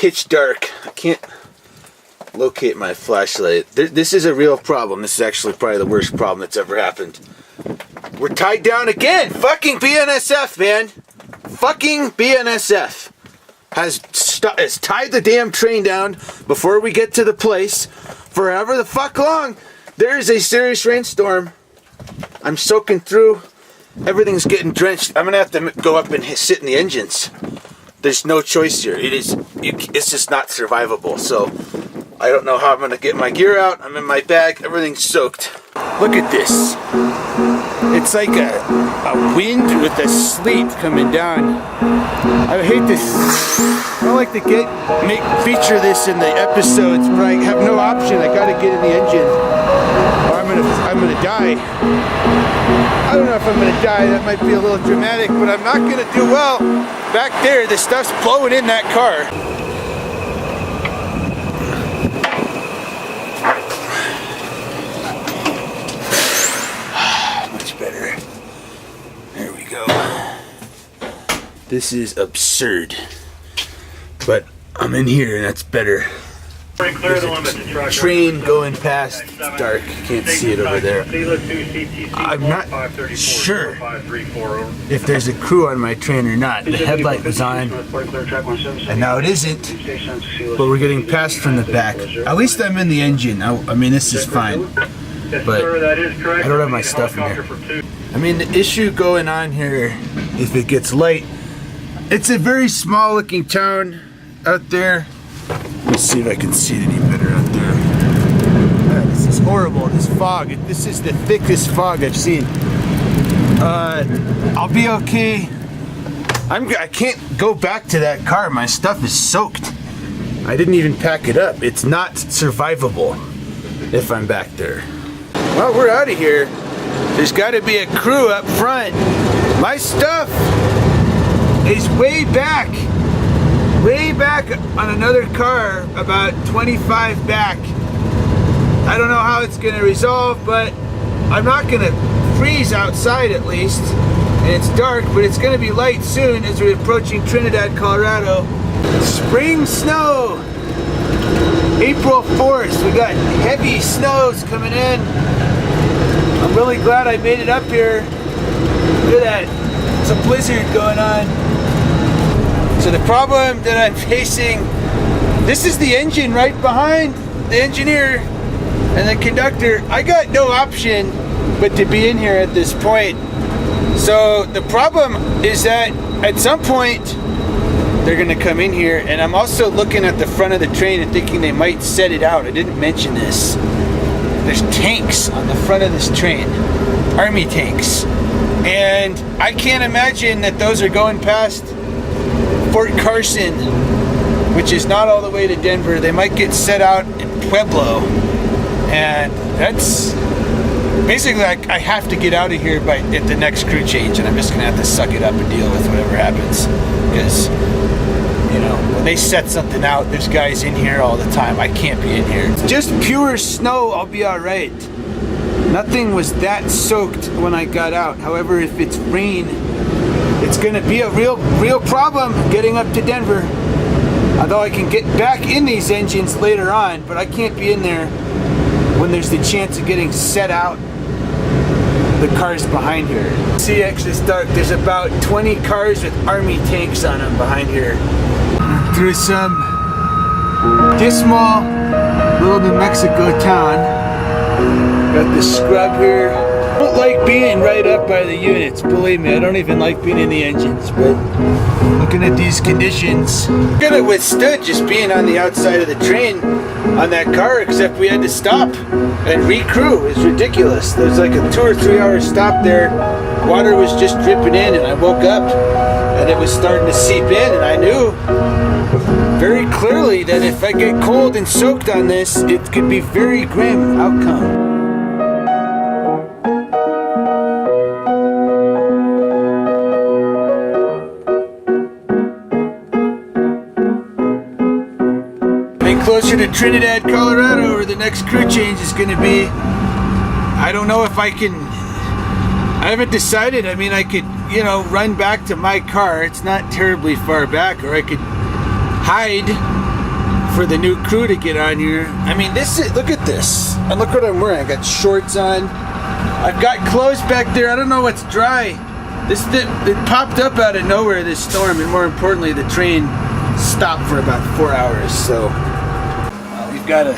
pitch dark. I can't locate my flashlight. This is a real problem. This is actually probably the worst problem that's ever happened. We're tied down again. Fucking BNSF, man. Fucking BNSF has tied the damn train down before we get to the place for however the fuck long. There is a serious rainstorm. I'm soaking through. Everything's getting drenched. I'm gonna have to go up and sit in the engines. There's no choice here. It's just not survivable. So I don't know how I'm gonna get my gear out. I'm in my bag. Everything's soaked. Look at this. It's like a wind with a sleet coming down. I hate this. I don't like to feature this in the episodes, but I have no option. I gotta get in the engine, or I'm gonna die. I don't know if I'm gonna die. That might be a little dramatic, but I'm not gonna do well. Back there, the stuff's blowing in that car. Better. There we go. This is absurd. But I'm in here and that's better. Train going past. It's dark. Can't see it over there. I'm not sure if there's a crew on my train or not. The headlight was on and now it isn't. But we're getting passed from the back. At least I'm in the engine. I mean, this is fine. But I don't have my stuff in here. I mean, the issue going on here, if it gets light, it's a very small looking town out there. Let's see if I can see it any better out there. This is horrible, this fog. This is the thickest fog I've seen. I'll be okay. I can't go back to that car. My stuff is soaked. I didn't even pack it up. It's not survivable if I'm back there. Well, we're out of here. There's got to be a crew up front. My stuff is way back on another car, about 25 back. I don't know how it's going to resolve, but I'm not going to freeze outside at least. And it's dark, but it's going to be light soon as we're approaching Trinidad, Colorado. Spring snow. April 4th, we got heavy snows coming in. I'm really glad I made it up here. Look at that, it's a blizzard going on. So the problem that I'm facing, this is the engine right behind the engineer and the conductor. I got no option but to be in here at this point. So the problem is that at some point, they're gonna come in here, and I'm also looking at the front of the train and thinking they might set it out. I didn't mention this. There's tanks on the front of this train, army tanks. And I can't imagine that those are going past Fort Carson, which is not all the way to Denver. They might get set out in Pueblo. And that's basically, I have to get out of here at the next crew change, and I'm just gonna have to suck it up and deal with whatever happens. Because, you know, when they set something out, there's guys in here all the time. I can't be in here. Just pure snow, I'll be all right. Nothing was that soaked when I got out. However, if it's rain, it's gonna be a real problem getting up to Denver. Although I can get back in these engines later on, but I can't be in there when there's the chance of getting set out the cars behind here. See, actually it's dark. There's about 20 cars with army tanks on them behind here. Through some dismal little New Mexico town. Got the scrub here. I don't like being right up by the units, believe me. I don't even like being in the engines, but looking at these conditions, could have withstood just being on the outside of the train on that car, except we had to stop and recrew. It's ridiculous. There's like a 2 or 3 hour stop there. Water was just dripping in, and I woke up and it was starting to seep in, and I knew very clearly that if I get cold and soaked on this, it could be very grim outcome. Closer to Trinidad, Colorado, where the next crew change is going to be. I don't know if I haven't decided. I mean, I could, run back to my car. It's not terribly far back, or I could hide for the new crew to get on here. I mean, this is, look at this. And look what I'm wearing. I got shorts on. I've got clothes back there. I don't know what's dry. It popped up out of nowhere, this storm, and more importantly, the train stopped for about 4 hours. So we've got a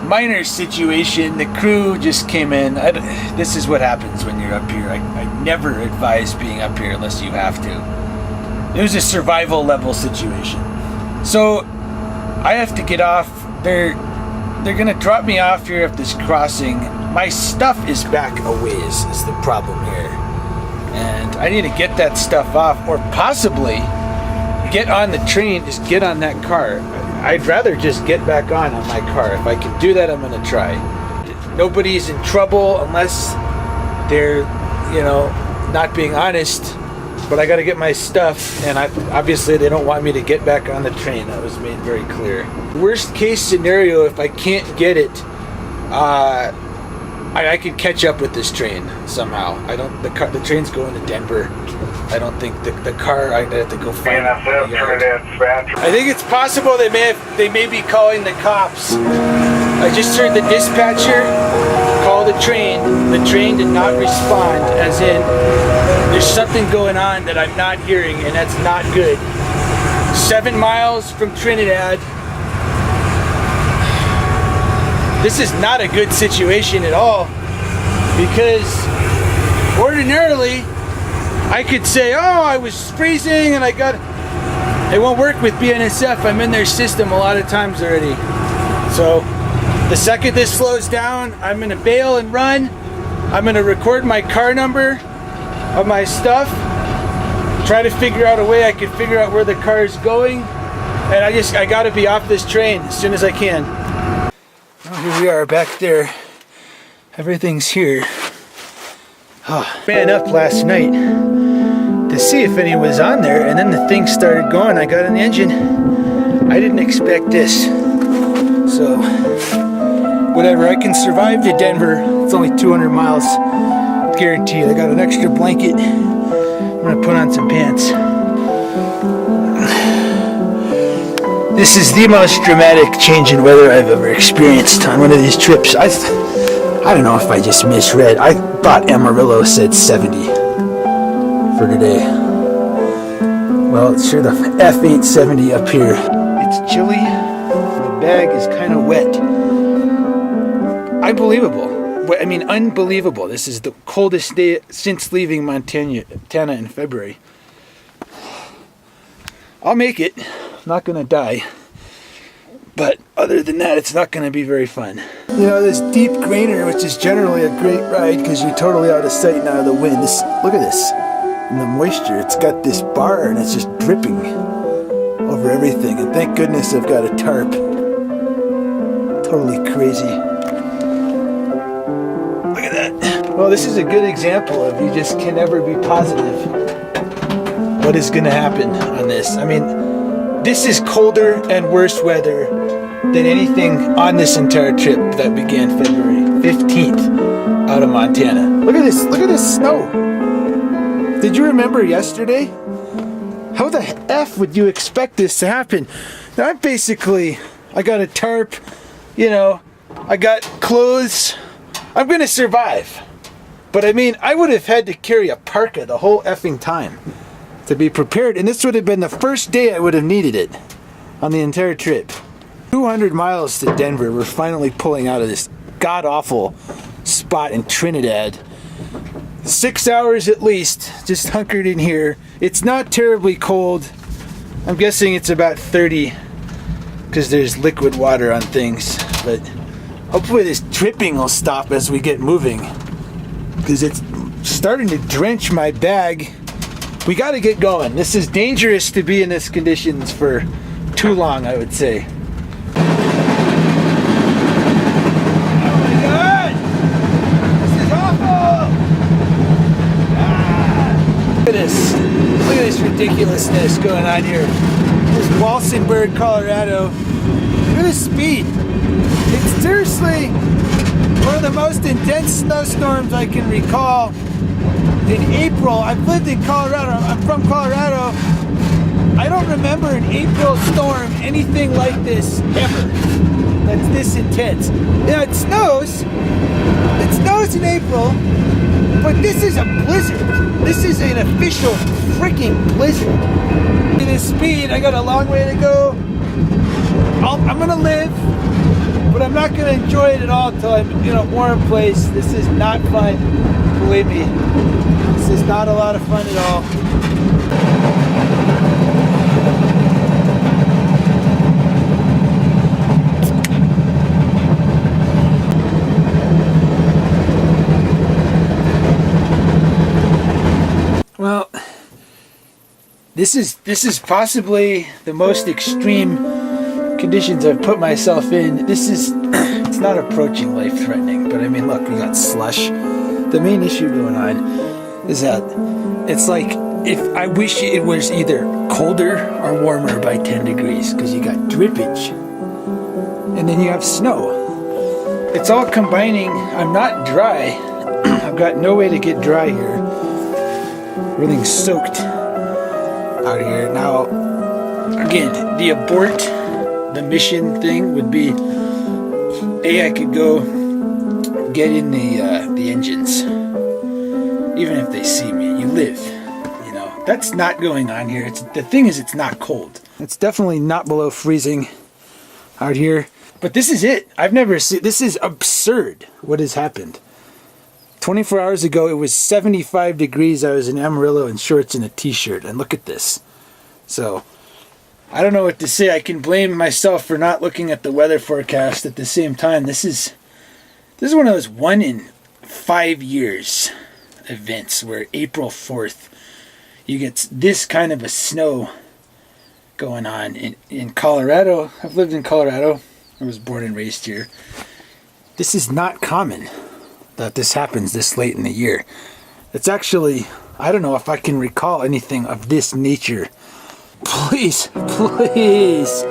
minor situation. The crew just came in. This is what happens when you're up here. I never advise being up here unless you have to. It was a survival level situation. So I have to get off. They're gonna drop me off here at this crossing. My stuff is back a ways is the problem here. And I need to get that stuff off, or possibly get on the train, just get on that car. I'd rather just get back on my car. If I can do that, I'm gonna try. Nobody's in trouble unless they're, you know, not being honest. But I gotta get my stuff, and obviously they don't want me to get back on the train. That was made very clear. Worst case scenario, if I can't get it, I could catch up with this train somehow. The train's going to Denver. I don't think the car, I'd have to go find it. I think it's possible they may be calling the cops. I just heard the dispatcher call the train. The train did not respond, as in there's something going on that I'm not hearing, and that's not good. 7 miles from Trinidad. This is not a good situation at all, because ordinarily I could say, oh, I was freezing and it won't work with BNSF. I'm in their system a lot of times already. So the second this slows down, I'm gonna bail and run. I'm gonna record my car number of my stuff, try to figure out a way I can figure out where the car is going, and I gotta be off this train as soon as I can. Well, here we are back there. Everything's here. Oh, ran up last night to see if anyone was on there, and then the thing started going. I got an engine. I didn't expect this. So, whatever, I can survive to Denver. It's only 200 miles, guaranteed. I got an extra blanket. I'm gonna put on some pants. This is the most dramatic change in weather I've ever experienced on one of these trips. I don't know if I just misread. I thought Amarillo said 70 for today. Well, it's sure the F ain't 70 up here. It's chilly. The bag is kind of wet. Unbelievable. I mean, unbelievable. This is the coldest day since leaving Montana in February. I'll make it. I'm not gonna die. But other than that, it's not gonna be very fun. You know, this deep grainer, which is generally a great ride because you're totally out of sight and out of the wind. Look at this. And the moisture, it's got this bar and it's just dripping over everything. And thank goodness I've got a tarp. Totally crazy. Look at that. Well, this is a good example of you just can never be positive what is gonna happen on this. I mean, this is colder and worse weather than anything on this entire trip that began February 15th out of Montana. Look at this snow. Did you remember yesterday? How the F would you expect this to happen? Now I got a tarp, you know, I got clothes. I'm gonna survive. But I mean, I would have had to carry a parka the whole effing time to be prepared, and this would have been the first day I would have needed it on the entire trip. 200 miles to Denver. We're finally pulling out of this god-awful spot in Trinidad. 6 hours at least, just hunkered in here. It's not terribly cold. I'm guessing it's about 30 because there's liquid water on things, but hopefully this dripping will stop as we get moving because it's starting to drench my bag. We got to get going. This is dangerous to be in this conditions for too long, I would say. Oh my God! This is awful! Look at this. Look at this ridiculousness going on here. This Walsenburg, Colorado. Look at the speed. It's seriously one of the most intense snowstorms I can recall. In April, I've lived in Colorado. I'm from Colorado. I don't remember an April storm anything like this ever. That's this intense. Yeah, it snows. It snows in April, but this is a blizzard. This is an official freaking blizzard. At this speed, I got a long way to go. I'm gonna live, but I'm not gonna enjoy it at all until I'm in a warm place. This is not fun, believe me. This is not a lot of fun at all. Well, this is possibly the most extreme conditions I've put myself in. This is, it's not approaching life-threatening, but I mean, look, we got slush. The main issue going on is that it's like, if I wish it was either colder or warmer by 10 degrees, because you got drippage, and then you have snow. It's all combining. I'm not dry. I've got no way to get dry here. Everything's soaked out here. Now, again, the abort the mission thing would be, I could go get in the engines, even if they see me. You live, you know. That's not going on here. The thing is, it's not cold. It's definitely not below freezing out here. But this is it. I've never seen. This is absurd. What has happened? 24 hours ago, it was 75 degrees. I was in Amarillo in shorts and a t-shirt. And look at this. So, I don't know what to say. I can blame myself for not looking at the weather forecast at the same time. This is one of those 1 in 5 years events where April 4th, you get this kind of a snow going on in Colorado. I've lived in Colorado. I was born and raised here. This is not common that this happens this late in the year. It's actually, I don't know if I can recall anything of this nature. Please, please,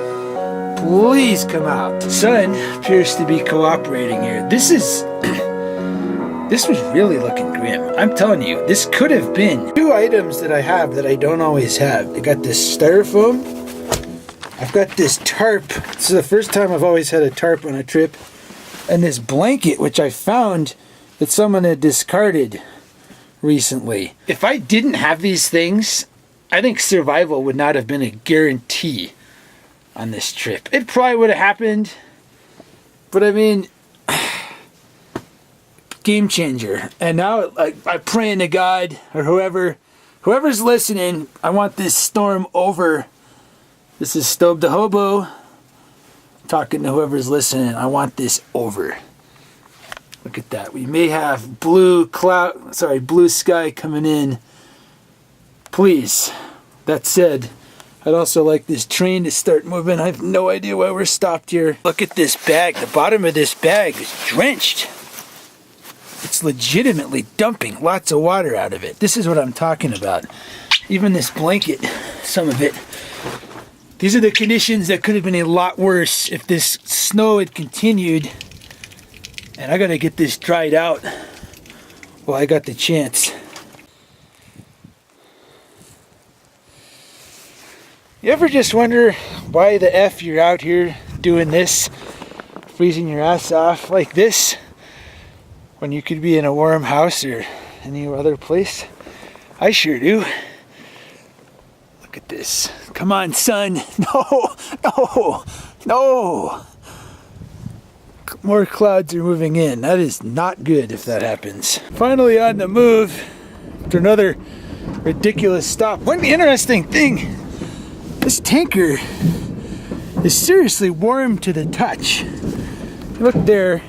please come out. Sun appears to be cooperating here. This was really looking grim. I'm telling you, this could have been 2 items that I have that I don't always have. I got this styrofoam. I've got this tarp. This is the first time I've always had a tarp on a trip. And this blanket, which I found that someone had discarded recently. If I didn't have these things, I think survival would not have been a guarantee on this trip. It probably would have happened, but I mean, game changer. And now I pray to God or whoever's listening, I want this storm over. This is Stobe the Hobo talking to whoever's listening. I want this over. Look at that. We may have blue sky coming in. Please. That said, I'd also like this train to start moving. I have no idea why we're stopped here. Look at this bag. The bottom of this bag is drenched. It's legitimately dumping lots of water out of it. This is what I'm talking about. Even this blanket, some of it. These are the conditions that could have been a lot worse if this snow had continued. And I gotta get this dried out while I got the chance. You ever just wonder why the F you're out here doing this, freezing your ass off like this, when you could be in a warm house or any other place? I sure do. Look at this. Come on, sun. No, no, no. More clouds are moving in. That is not good if that happens. Finally on the move after another ridiculous stop. One interesting thing, this tanker is seriously warm to the touch. Look there,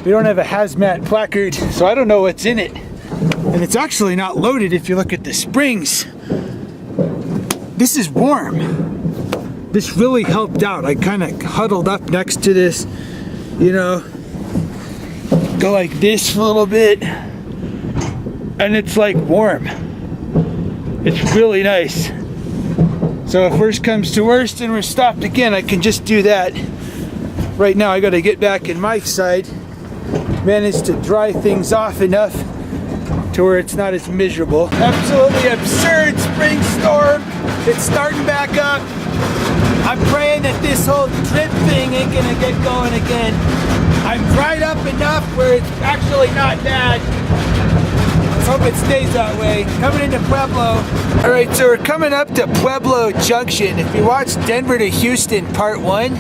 we don't have a hazmat placard, so I don't know what's in it. And it's actually not loaded if you look at the springs. This is warm. This really helped out. I kind of huddled up next to this, you know, go like this for a little bit, and it's like warm. It's really nice. So if worst comes to worst and we're stopped again, I can just do that. Right now I gotta get back in Mike's side, manage to dry things off enough to where it's not as miserable. Absolutely absurd spring storm. It's starting back up. I'm praying that this whole drip thing ain't gonna get going again. I'm dried up enough where it's actually not bad. Let's hope it stays that way. Coming into Pueblo. All right, so we're coming up to Pueblo Junction. If you watched Denver to Houston Part 1,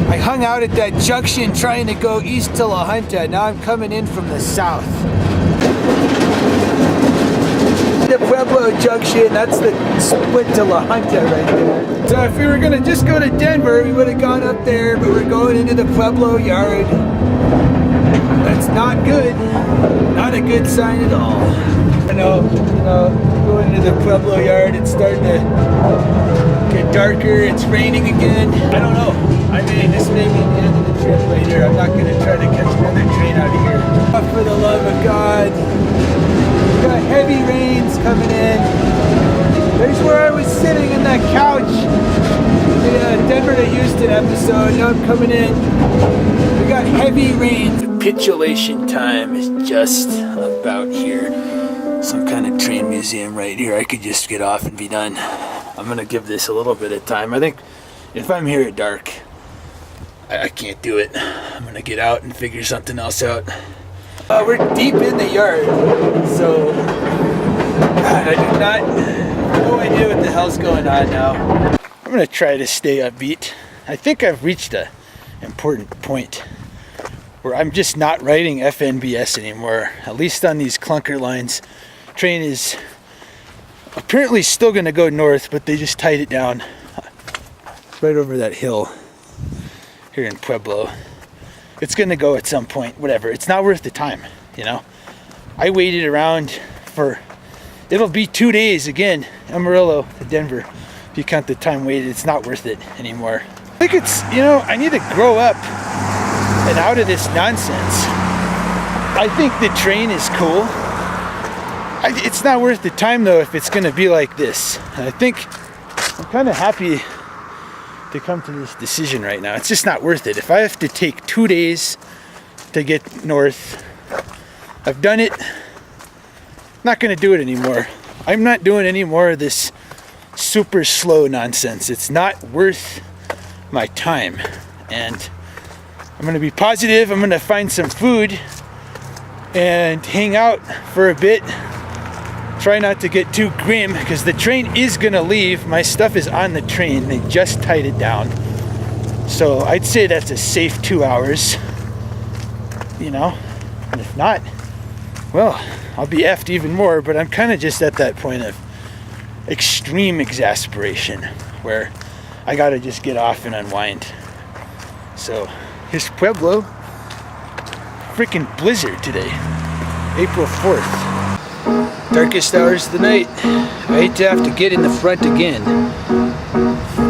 I hung out at that junction trying to go east to La Junta. Now I'm coming in from the south. The Pueblo Junction, that's the split to La Junta right there. So if we were gonna just go to Denver, we would have gone up there, but we're going into the Pueblo yard. That's not good. Not a good sign at all. I know, going into the Pueblo yard, it's starting to get darker, it's raining again. I don't know. I mean, this may be the end of the trip right here. I'm not gonna try to catch another train out of here. Oh, for the love of God. Got heavy rains coming in. There's where I was sitting in that couch. The Denver to Houston episode. Now I'm coming in. We got heavy rains. Capitulation time is just about here. Some kind of train museum right here. I could just get off and be done. I'm gonna give this a little bit of time. I think if I'm here at dark, I can't do it. I'm gonna get out and figure something else out. We're deep in the yard, so God, I do not no idea what the hell's going on now. I'm gonna try to stay upbeat. I think I've reached an important point where I'm just not riding FNBS anymore, at least on these clunker lines. Train is apparently still gonna go north, but they just tied it down right over that hill here in Pueblo. It's gonna go at some point, whatever. It's not worth the time, you know? I waited around for, it'll be 2 days again, Amarillo to Denver. If you count the time waited, it's not worth it anymore. I think it's, I need to grow up and out of this nonsense. I think the train is cool. It's not worth the time though if it's gonna be like this. And I think I'm kind of happy to come to this decision right now. It's just not worth it. If I have to take 2 days to get north, I've done it. Not gonna do it anymore. I'm not doing any more of this super slow nonsense. It's not worth my time. And I'm gonna be positive. I'm gonna find some food and hang out for a bit. Try not to get too grim because the train is gonna leave. My stuff is on the train. They just tied it down. So I'd say that's a safe 2 hours. And if not, well, I'll be effed even more, but I'm kind of just at that point of extreme exasperation where I gotta just get off and unwind. So here's Pueblo. Freaking blizzard today, April 4th. Darkest hours of the night. I hate to have to get in the front again.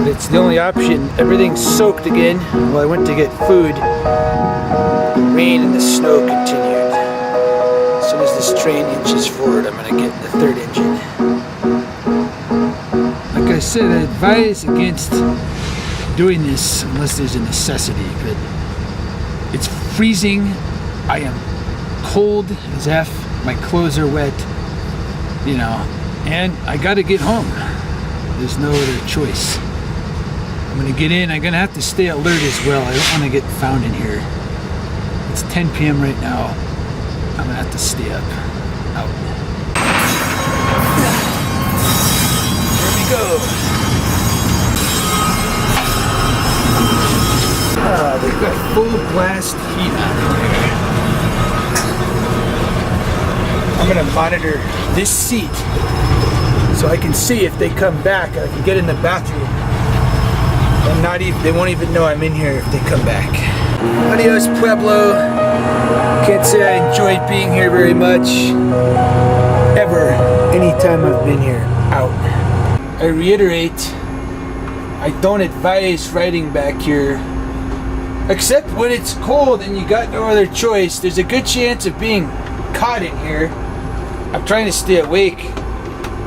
It's the only option. Everything's soaked again. Well, I went to get food. The rain and the snow continued. As soon as this train inches forward, I'm gonna get in the third engine. Like I said, I advise against doing this unless there's a necessity, but it's freezing. I am cold as F. My clothes are wet. And I gotta get home. There's no other choice. I'm gonna get in. I'm gonna have to stay alert as well. I don't wanna get found in here. It's 10 p.m. right now. I'm gonna have to stay up. Out. Here we go. They've got full blast heat on here. I'm gonna monitor this seat so I can see if they come back. I can get in the bathroom and they won't even know I'm in here if they come back. Adios, Pueblo. Can't say I enjoyed being here very much. Ever. Anytime I've been here. Out. I reiterate, I don't advise riding back here. Except when it's cold and you got no other choice. There's a good chance of being caught in here. I'm trying to stay awake.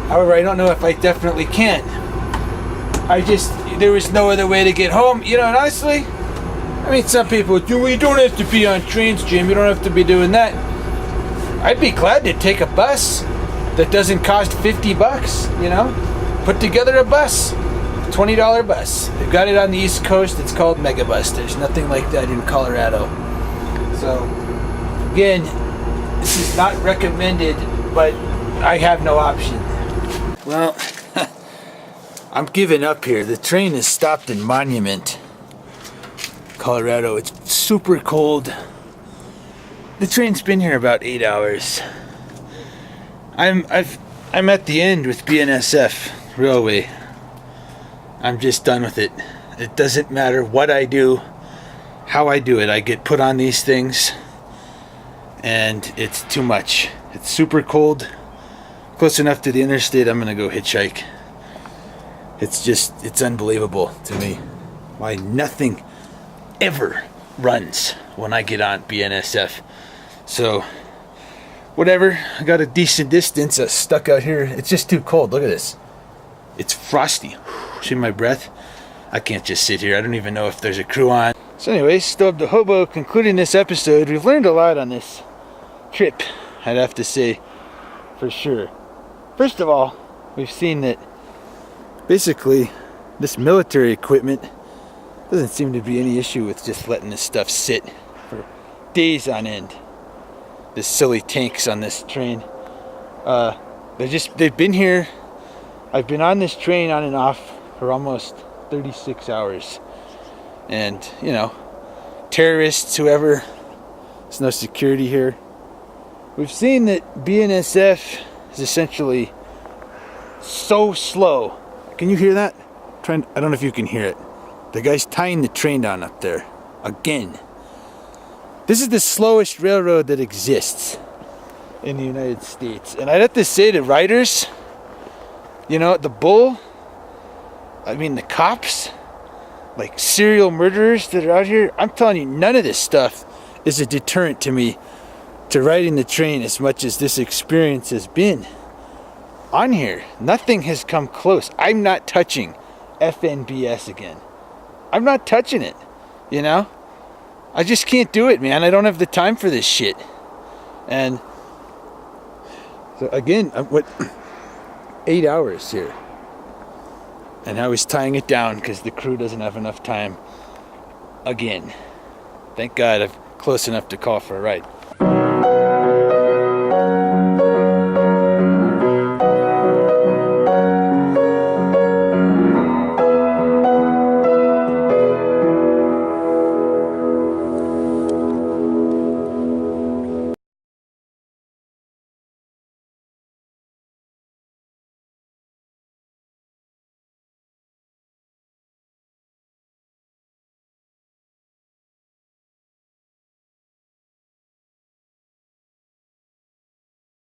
However, I don't know if I definitely can. There was no other way to get home. And honestly, some people do. You don't have to be on trains, Jim. You don't have to be doing that. I'd be glad to take a bus that doesn't cost $50, you know? Put together a bus, $20 bus. They've got it on the East Coast. It's called Megabus. There's nothing like that in Colorado. So, again, this is not recommended, but I have no option. Well, I'm giving up here. The train is stopped in Monument, Colorado. It's super cold. The train's been here about 8 hours. I'm at the end with BNSF Railway. I'm just done with it. It doesn't matter what I do, how I do it. I get put on these things, and it's too much. It's super cold. Close enough to the interstate, I'm gonna go hitchhike. It's unbelievable to me why nothing ever runs when I get on BNSF. So, whatever. I got a decent distance. Stuck out here. It's just too cold. Look at this. It's frosty. See my breath? I can't just sit here. I don't even know if there's a crew on. So anyways, Stobe to Hobo, concluding this episode. We've learned a lot on this trip, I'd have to say, for sure. First of all, we've seen that basically this military equipment doesn't seem to be any issue with just letting this stuff sit for days on end. The silly tanks on this train. They've been here. I've been on this train on and off for almost 36 hours. And, you know, terrorists, whoever, there's no security here. We've seen that BNSF is essentially so slow. Can you hear that? I don't know if you can hear it. The guy's tying the train down up there. Again. This is the slowest railroad that exists in the United States. And I'd have to say to riders, you know, the cops, like serial murderers that are out here, I'm telling you, none of this stuff is a deterrent to me to riding the train as much as this experience has been on here. Nothing has come close. I'm not touching FNBS again. I'm not touching it, you know? I just can't do it, man. I don't have the time for this shit. And so again, 8 hours here. And now he's tying it down because the crew doesn't have enough time. Again. Thank God I'm close enough to call for a ride.